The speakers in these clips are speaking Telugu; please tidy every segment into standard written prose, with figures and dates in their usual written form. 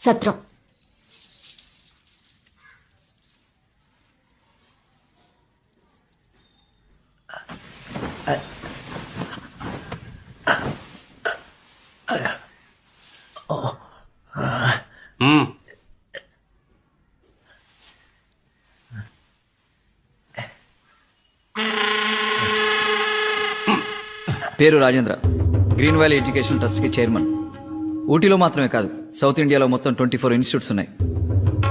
సత్రం. పేరు రాజేంద్ర, గ్రీన్ వ్యాలీ ఎడ్యుకేషన్ ట్రస్ట్కి చైర్మన్. ఊటీలో మాత్రమే కాదు, సౌత్ ఇండియాలో మొత్తం 24 ఇన్స్టిట్యూట్స్ ఉన్నాయి.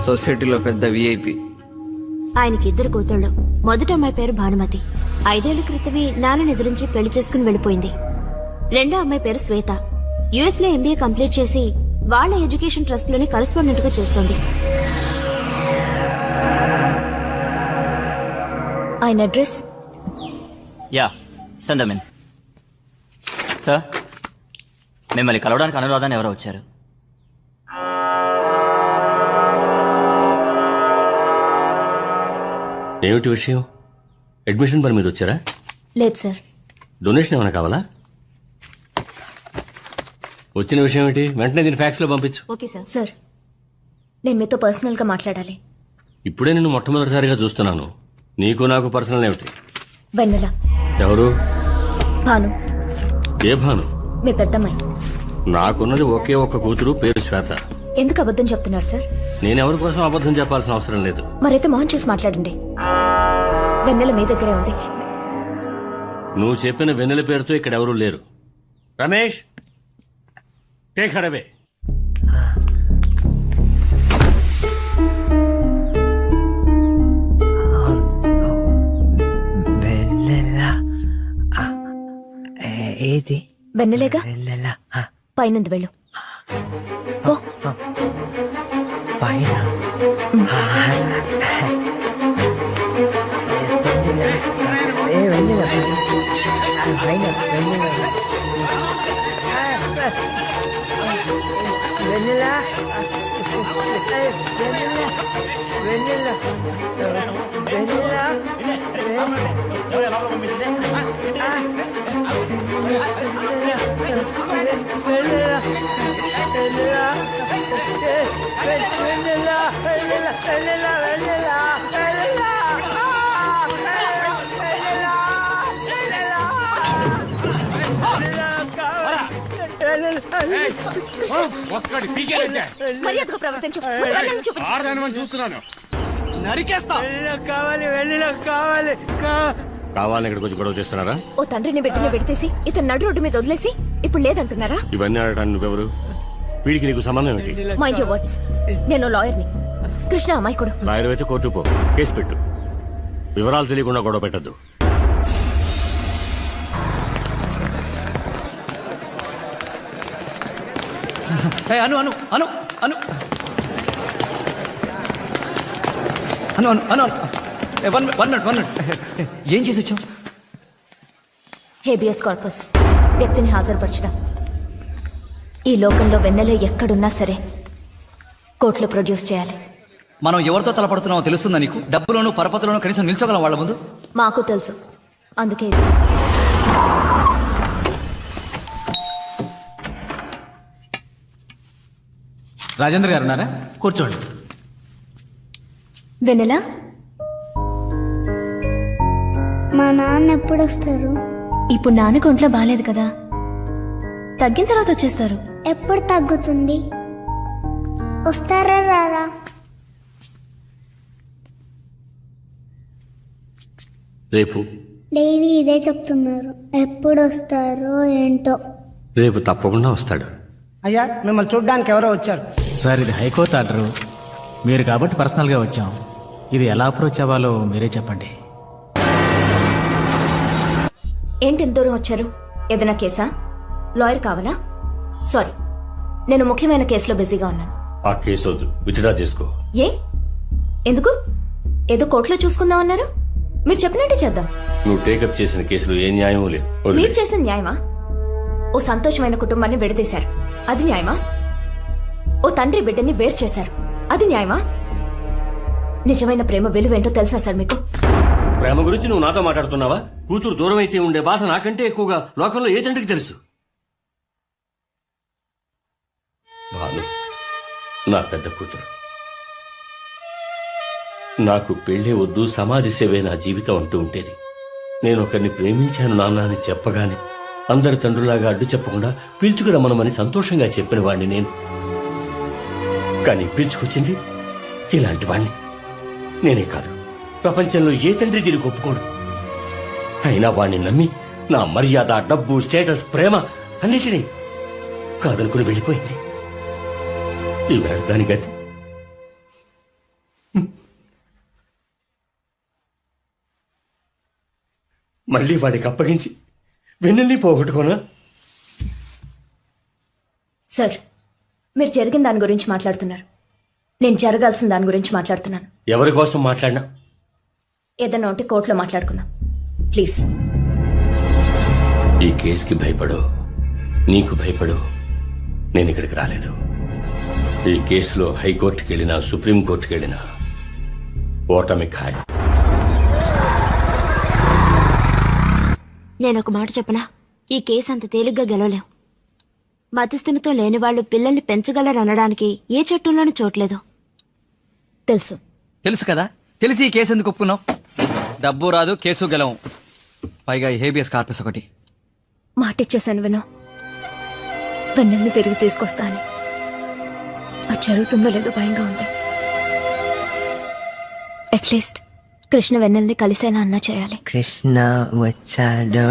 సొసైటీలో పెద్ద విఐపి. ఆయనకి 2 కూతుళ్ళు. మొదటి అమ్మాయి పేరు భానుమతి. 5 ఏళ్ల క్రితమే నాన్నని ఎదిరించి పెళ్లి చేసుకుని వెళ్ళిపోయింది. రెండో అమ్మాయి పేరు శ్వేత. యుఎస్ లో ఎంబీఏ కంప్లీట్ చేసి వాళ్ళ ఎడ్యుకేషన్ ట్రస్ట్ లోని కరెస్పాండెంట్ గా చేస్తోంది. ఆయన address? Yeah, send them in. Sir, మిమ్మల్ని కలవడానికి అనురాధాన్ని ఎవరో వచ్చారు. ఏమిటి విషయం? అడ్మిషన్ పని మీద వచ్చారా? లేదు సార్. డొనేషన్ ఏమైనా కావాలా? వచ్చిన విషయం ఏంటి? వెంటనే దీన్ని ఫ్యాక్స్లో పంపించు. Okay sir. సార్, నేను మీతో పర్సనల్ గా మాట్లాడాలి. ఇప్పుడే నేను మొట్టమొదటిసారిగా చూస్తున్నాను. నీకు నాకు పర్సనల్ ఏమిటి? వెన్నెల. ఎవరు? భాను. ఏ భాను? మీ పెద్దమ్మాయి. నాకున్నది ఒకే ఒక్క కూతురు, పేరు శ్వేత. ఎందుకు అబద్ధం చెప్తున్నారు సార్? నేనెవరి కోసం అబద్ధం చెప్పాల్సిన అవసరం లేదు. మరైతే మొహం చూసి మాట్లాడండి. వెన్నెల మీ దగ్గరే ఉంది. నువ్వు చెప్పిన వెన్నెల పేరుతో ఇక్కడ ఎవరూ లేరు. Ramesh, take her away. ఏది? వెన్నెలేగా, పైనుంది వెళ్ళు. పో. పైన వెన్నెలా వెన్నెలా మర్యాదగా ప్రవర్తించు. చూస్తున్నాను. కావాలని ఇక్కడికి వచ్చి గొడవ చేస్తున్నారా? ఓ తండ్రిని బిడ్డని విడతీసి ఇతను నడు రోడ్డు మీద వదిలేసి ఇప్పుడు లేదంటున్నారా? ఇవన్నీ ఆడటానికి నువ్వెవరు? వీడికి నీకు సంబంధం ఏంటి? Mind your words. నేను లాయర్ని. కృష్ణ అమాయకుడు. లాయర్ అయితే కోర్టు పో, కేసు పెట్టు. వివరాలు తెలియకుండా గొడవ పెట్టద్దు. అను అను అను అను అను అను అను వన్ మినిట్. ఏం చేసి వచ్చావు? హేబియస్ కార్పస్, వ్యక్తిని హాజరుపరచడం. ఈ లోకంలో వెన్నెలే ఎక్కడున్నా సరే కోర్టులో ప్రొడ్యూస్ చేయాలి. మనం ఎవరితో తలపడుతున్నామో తెలుస్తుందా నీకు? డబ్బులోను పరపతిలోను కనీసం నిల్చోగలం వాళ్ళ ముందు? మాకు తెలుసు, అందుకే ఇది. రాజేంద్ర గారు ఉన్నారా? కూర్చోండి. వెన్నెల, మా నాన్న ఎప్పుడు వస్తారు? ఇప్పుడు నాన్నకు ఒంట్లో బాగాలేదు కదా, తగ్గిన తర్వాత వచ్చేస్తారు. ఎప్పుడు తగ్గుతుంది? వస్తారా రారా? రేపు. డైలీ ఇదే చెప్తున్నారు. ఎప్పుడు వస్తారో ఏంటో. రేపు తప్పకుండా వస్తాడు. అయ్యా, మిమ్మల్ని చూడ్డానికి ఎవరో వచ్చారు. సార్, ఇది హైకోర్టు ఆర్డరు. మీరు కాబట్టి పర్సనల్గా వచ్చాం. ఇది ఎలా అప్రోచ్ అవ్వాలో మీరే చెప్పండి. ఏంటి ఇంత దూరం వచ్చారు? ఏదైనా కేసా? లాయర్ కావాలా? సారీ, నేను ముఖ్యమైన కేసులో బిజీగా ఉన్నాను. ఆ కేసు వద్దు, విత్డ్రా చేసుకో. ఏ? ఎందుకు? ఏదో కోర్టులో చూసుకుందాం అన్నారు. మీరు చెప్పినట్టే చేద్దాం. నువ్వు టేకప్ చేసిన కేసులో ఏ న్యాయం లేదు. వదిలేయ్. మీరు చేసిన న్యాయమా? ఓ సంతోషమైన కుటుంబాన్ని విడదీశారు, అది న్యాయమా? ఓ తండ్రి బిడ్డని వేరు చేశారు, అది న్యాయమా? నిజమైన ప్రేమ విలువేంటో తెలుసా సార్ మీకు? ప్రేమ గురించి నువ్వు నాతో మాట్లాడుతున్నావా? కూతురు దూరం అయితే ఉండే బాధ నాకంటే ఎక్కువగా లోకంలో ఏ తండ్రికి తెలుసు? భాను, నా పెద్ద కూతురు. నాకు పెళ్ళే వద్దు, సమాజ సేవే నా జీవితం అంటూ ఉండేది. నేను ఒకరిని ప్రేమించాను నాన్న అని చెప్పగానే అందరి తండ్రులాగా అడ్డు చెప్పకుండా పిలుచుకురమ్మనమని సంతోషంగా చెప్పిన వాణ్ణి నేను. కానీ పిలుచుకొచ్చింది ఇలాంటి వాణ్ణి. నేనే కాదు, ప్రపంచంలో ఏ తండ్రి దీనికి ఒప్పుకోడు. అయినా వాణ్ణి నమ్మి నా మర్యాద, డబ్బు, స్టేటస్, ప్రేమ అన్నిటినీ కాదనుకుని వెళ్ళిపోయింది. ఈవేళ దాని గతి మళ్ళీ వాడికి అప్పగించి వెన్నెల్ని పోగొట్టుకోనా? సార్, మీరు జరిగిన దాని గురించి మాట్లాడుతున్నారు. నేను జరగాల్సిన దాని గురించి మాట్లాడుతున్నాను. ఎవరి కోసం మాట్లాడినా ఏదన్నా ఉంటే కోర్టులో మాట్లాడుకుందాం ప్లీజ్. ఈ కేసుకి భయపడో, నీకు భయపడో నేను ఇక్కడికి రాలేదు. ఈ కేసులో హైకోర్టుకి వెళ్ళినా, సుప్రీంకోర్టుకి వెళ్ళినా ఓటమి ఖాయం. నేను ఒక మాట చెప్పనా, ఈ కేసు అంత తేలిగ్గా గెలవలేం. మతిస్థిమితం లేని వాళ్ళు పిల్లల్ని పెంచగలరనడానికి ఏ చట్టంలోనూ చోట్లేదు. తెలుసు. తెలుసు కదా, తెలిసి ఈ కేసు ఎందుకు ఒప్పుకున్నావు? డబ్బు రాదు, కేసు గెలవం, పైగా ఈ హేబియస్ కార్పస్ ఒకటి. మాటిచ్చేశాను వినో, వెన్నెల్ని తిరిగి తీసుకొస్తా అని. అది జరుగుతుందో లేదో భయంగా ఉంది. అట్లీస్ట్ కృష్ణ వెన్నెల్ని కలిసేలా అన్నా చేయాలి. కృష్ణ వచ్చాడు,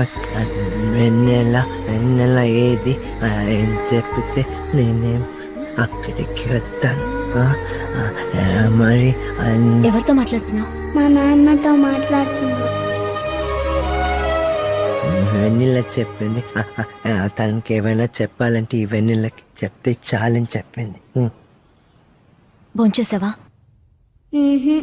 వెన్నెల వెన్నెల ఏది ఏం చెప్తే నేనేం అక్కడికి వస్తాను. మరి ఎవరితో మాట్లాడుతున్నావు? మా నాన్నతో మాట్లాడుతున్నాడు. వెన్నెల చెప్పింది తనకి ఏమైనా చెప్పాలంటే ఈ వెన్నెలకి చెప్తే చాలని చెప్పింది. భోంచేసావా? మ్హూ.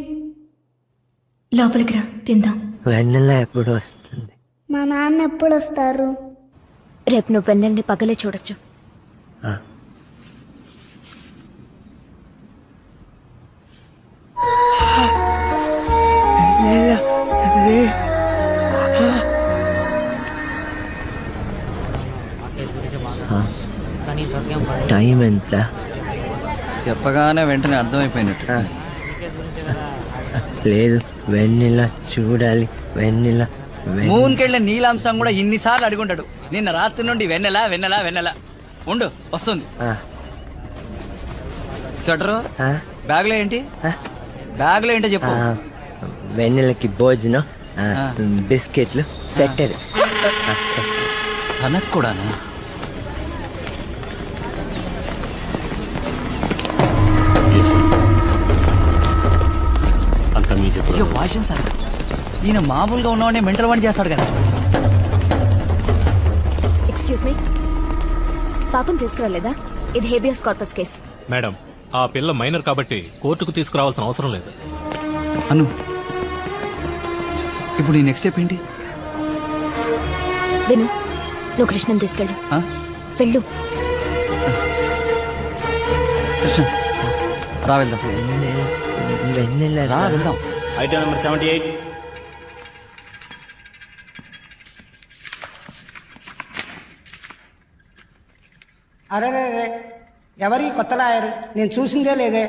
లోపలికి రా, తిందాం. వెన్నెల ఎప్పుడు వస్తుంది? మా నాన్న ఎప్పుడు వస్తారు? రేపు నువ్వు వెన్నెల్ని పగలే చూడొచ్చు. టైం ఎంత? చెప్పగానే వెంటనే అర్థమైపోయినట్టు. లేదు, వెన్నెల చూడాలి. వెన్నెల మూన్కెళ్ళే నీలాంశం కూడా ఇన్నిసార్లు అడుగుంటాడు. నిన్న రాత్రి నుండి వెన్నెల వెన్నెల వెన్నెల. ఉండు, వస్తుంది. స్వెటరు బ్యాగ్లో ఏంటి? బ్యాగ్లో ఏంటో చెప్పు. వెన్నెలకి భోజనం, బిస్కెట్లు, స్వెటర్. తనకు కూడానా? అంత మీ చెప్పు. అయ్యో భాష్యం సార్, ఈయన మామూలుగా ఉన్నవాడిని మెంటల్ వాడిని చేస్తాడు కదా. ఎక్స్క్యూజ్ మీ, పాపం తీసుకురాలేదా? ఇది హేబియస్ కార్పస్ కేస్. మేడం, ఆ పిల్ల మైనర్ కాబట్టి కోర్టుకు తీసుకురావాల్సిన అవసరం లేదు. అను, ఇప్పుడు నీ నెక్స్ట్ స్టెప్ ఏంటి? విను, నువ్వు కృష్ణని తీసుకెళ్ళు. ఆ? వెళ్ళు. కృష్ణ, రా వెళ్దాం. వెన్నెల రా వెళ్దాం. Item number 78. అరే ఎవరి కొత్త లాయరు? నేను చూసిందే లేదే.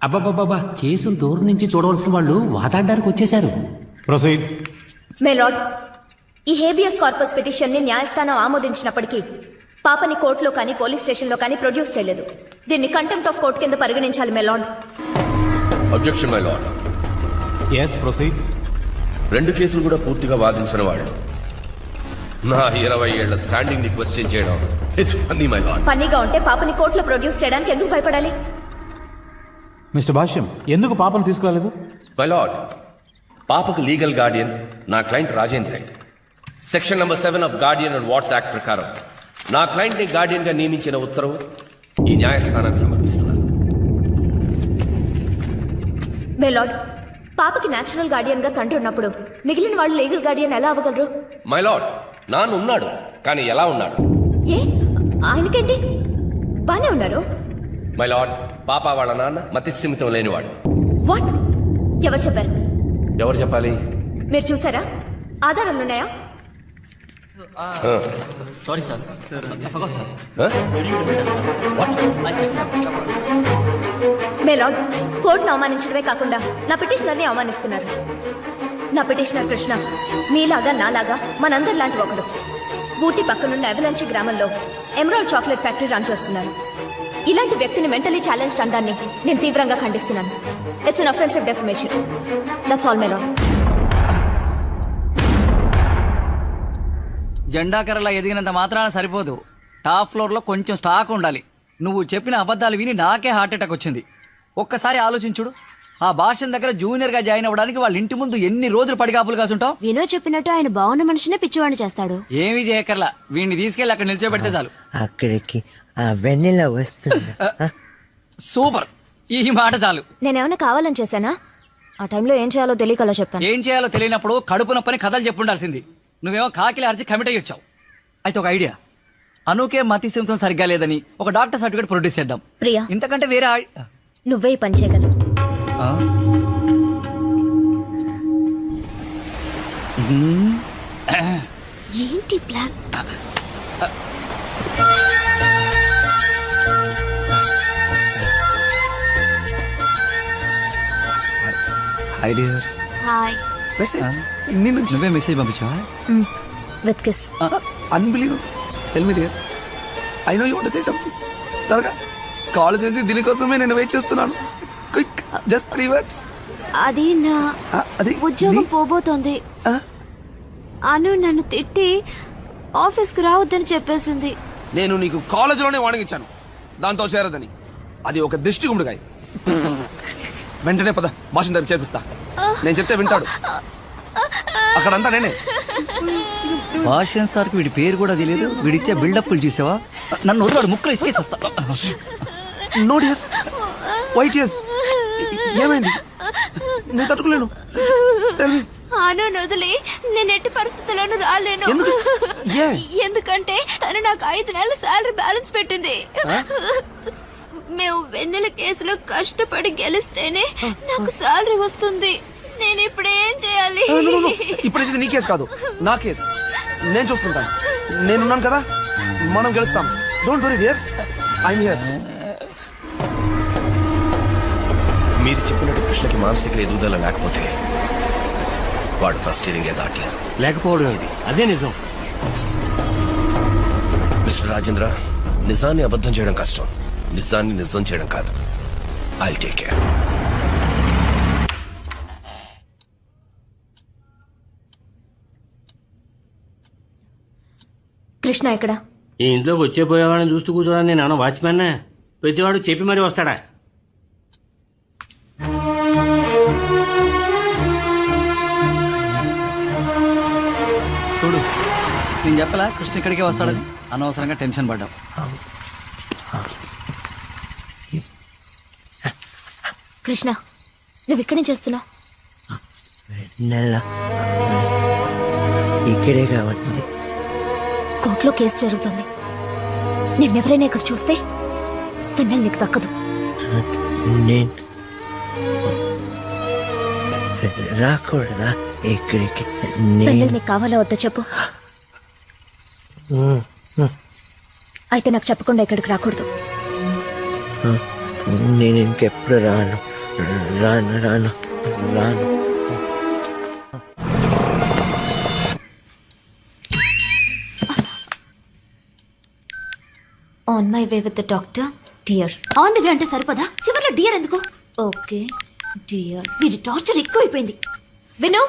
అబ్బాబాబా, కేసును దూరం నుంచి చూడవలసిన వాళ్ళు వాదాడడానికి వచ్చేశారు. ప్రొసీడ్. మే లార్డ్, ఈ హేబియస్ కార్పస్ పిటిషన్ ని న్యాయస్థానం ఆమోదించినప్పటికీ పాపని కోర్టులో కానీ పోలీస్ స్టేషన్లో కానీ ప్రొడ్యూస్ చేయలేదు. దీన్ని కంటెంప్ట్ ఆఫ్ కోర్ట్ కింద పరిగణించాలి my lord. Objection my lord. Yes, proceed. 2 కేసులు కూడా పూర్తిగా వాదించిన వాళ్ళు నా 20 ఏళ్ల స్టాండింగ్ ని క్వశ్చన్ చేయడం ఇట్స్ ఫన్నీ మై లార్డ్. ఫన్నీగా ఉంటే పాపని కోర్టులో ప్రొడ్యూస్ చేయడానికి ఎందుకు భయపడాలి? మిస్టర్ భాష్యం, ఎందుకు పాపను తీసుకురాలేదు? మై లార్డ్, పాపకు లీగల్ గార్డియన్ నా client Rajendra. Section number 7 of Guardian and what's act ప్రకారం నా క్లయింట్ ని గార్డియన్ గా నియమించిన ఉత్తర్వు ఈ న్యాయస్థానానికి సమర్పిస్తున్నాను. మే లార్డ్, పాపకి నేచురల్ గార్డియన్ గా తండ్రి ఉన్నప్పుడు మిగిలిన వాళ్ళు లీగల్ గార్డియన్ ఎలా అవ్వగలరు? మై లార్డ్, నాన్న ఉన్నాడు, కానీ ఎలా ఉన్నాడు? ఏ, ఆయనకేంటి? బానే ఉన్నారు. మై లార్డ్, పాప వాళ్ళ నాన్న మతిస్థిమితం లేనివాడు. వాట్? ఎవరు చెప్పారు? ఎవరు చెప్పాలి? మీరు చూసారా? ఆధారాలున్నాయా? Sorry sir, I forgot, sir. Huh? I said, sir. My lord కోర్టును అవమానించడమే కాకుండా నా పిటిషనర్ని అవమానిస్తున్నారు. నా పిటిషనర్ కృష్ణ మీలాగా నాలాగా మనందరి లాంటి ఒకడు ఊటీ పక్కనున్న అవలాంచి గ్రామంలో ఎమరాల్డ్ చాక్లెట్ ఫ్యాక్టరీ రన్ చేస్తున్నారు. ఇలాంటి వ్యక్తిని మెంటలీ ఛాలెంజ్ అనడాన్ని నేను తీవ్రంగా ఖండిస్తున్నాను. It's an offensive defamation. That's all my lord. జెండాకరలా ఎదిగినంత మాత్రాన సరిపోదు. టాప్ ఫ్లోర్ లో కొంచెం స్టాక్ ఉండాలి. నువ్వు చెప్పిన అబద్ధాలు విని నాకే హార్ట్ అటాక్ వచ్చింది. ఒక్కసారి ఆలోచించుడు, ఆ భాషన్ దగ్గర జూనియర్ గా జాయిన్ అవ్వడానికి వాళ్ళ ఇంటి ముందు ఎన్ని రోజులు పడిగాపులు కాసుంటావు. వినో చెప్పినట్టు ఆయన బాగున్న మనిషినే పిచ్చివాడిని చేస్తాడు. ఏమీ చేయకర్లా, వీడిని తీసుకెళ్ళి అక్కడ నిల్చోబెడితే చాలు. అక్కడికి ఆ వెన్నెల వస్తుంది. సూపర్, ఈ మాట చాలు. నేనేమైనా కావాలని చేశానా? ఆ టైంలో ఏం చేయాలో తెలియకలా చెప్పాను. ఏం చేయాలో తెలియనప్పుడు కడుపు నొప్పని కథలు చెప్పుండాల్సింది. నువ్వేమో కాకిలి అరిచి కమిట్ అయ్యి వచ్చావు. అయితే ఒక ఐడియా, అనుకే మతి సింహం సరిగ్గా లేదని ఒక డాక్టర్ సర్టిఫికేట్ ప్రొడ్యూస్ చేద్దాం. ప్రియా, ఇంతకంటే వేరే నువ్వే ఈ పని చేయగలవు. ఏంటి ప్లాన్? హాయ్. నువ్వే మెసేజ్ పంపించావా? With kiss. Unbelievable. Tell me dear, I know you want to say something. త్వరగా, కాలేజ్ నుంచి దీనికోసమే నేను వెయిట్ చేస్తున్నాను. Quick, just 3 words. అది నా ఉద్యోగం పోబోతోంది. అను నన్ను తిట్టి ఆఫీస్కి రావద్దని చెప్పేసింది. నేను నీకు కాలేజీలోనే వార్నింగ్ ఇచ్చాను దాంతో చేరదని. అది ఒక దిష్టి గుండుగాయ. వెంటనే పద, భాషను దగ్గర చేర్పిస్తా. నేను చెప్తే వింటాడు. అక్కడంతా నేనే. భాషన్ సార్కి వీడి పేరు కూడా తెలియదు. వీడిచ్చే బిల్డప్లు చూసావా? నన్ను వదిలాడు, ముక్కలు ఇసుకేసి వస్తా. No dear, why tears. ఏమైంది? నేను తట్టుకోలేను. Tell me. అను వదిలి నేను ఎట్టి పరిస్థితుల్లోనూ రాలేను. ఎందుకంటే తను నాకు 5 నెలల శాలరీ బ్యాలెన్స్ పెట్టింది. మేము వెన్నెల కేసులో కష్టపడి గెలిస్తేనే నాకు శాలరీ వస్తుంది. నేను ఇప్పుడు ఏం చేయాలి? ఇప్పుడు ఇది నీ కేసు కాదు, నా కేసు. నేను చూసుకుంటాను. నేనున్నాను కదా, మనం గెలుస్తాం. Don't worry dear, I'm here. మీరు చెప్పినట్టు కృష్ణకి మానసిక ఎదుగుదల లేకపోతే వాడు ఫస్ట్ ఇయరింగే దాటలేదు. లేకపోవడం ఏంటి? అదే నిజం. మిస్టర్ రాజేంద్ర, నిజాన్ని అబద్ధం చేయడం కష్టం, నిజాన్ని నిజం చేయడం కాదు. I'll take care. కృష్ణ ఎక్కడ? ఈ ఇంట్లోకి వచ్చే పోయేవాడిని చూస్తూ కూర్చోడానికి నేను ఏమన్నా వాచ్మెన్? ప్రతివాడు చెప్పి మరీ వస్తాడా? చూడు, నేను చెప్పలా కృష్ణ ఇక్కడికే వస్తాడని. అనవసరంగా టెన్షన్ పడ్డావు. కృష్ణ, నువ్వు ఇక్కడేం చేస్తున్నావు? నెల ఇక్కడే కాబట్టి. కోర్టులో కేసు జరుగుతుంది. నిన్నెవరైనా ఇక్కడ చూస్తే వెన్నెల నీకు దక్కదు. నేను రాకూడదా ఇక్కడికి? వెన్నెల నీకు కావాలా వద్దా చెప్పు. అయితే నాకు చెప్పకుండా ఇక్కడికి రాకూడదు. నేను ఇంకెప్పుడు రాను రాను రాను రాను. On my way with the doctor dear. On the way అంటే సరిపోదా? చివరిలో డియర్ ఎందుకు? Okay dear. వీడి టార్చర్ ఎక్కువైపోయింది. విను,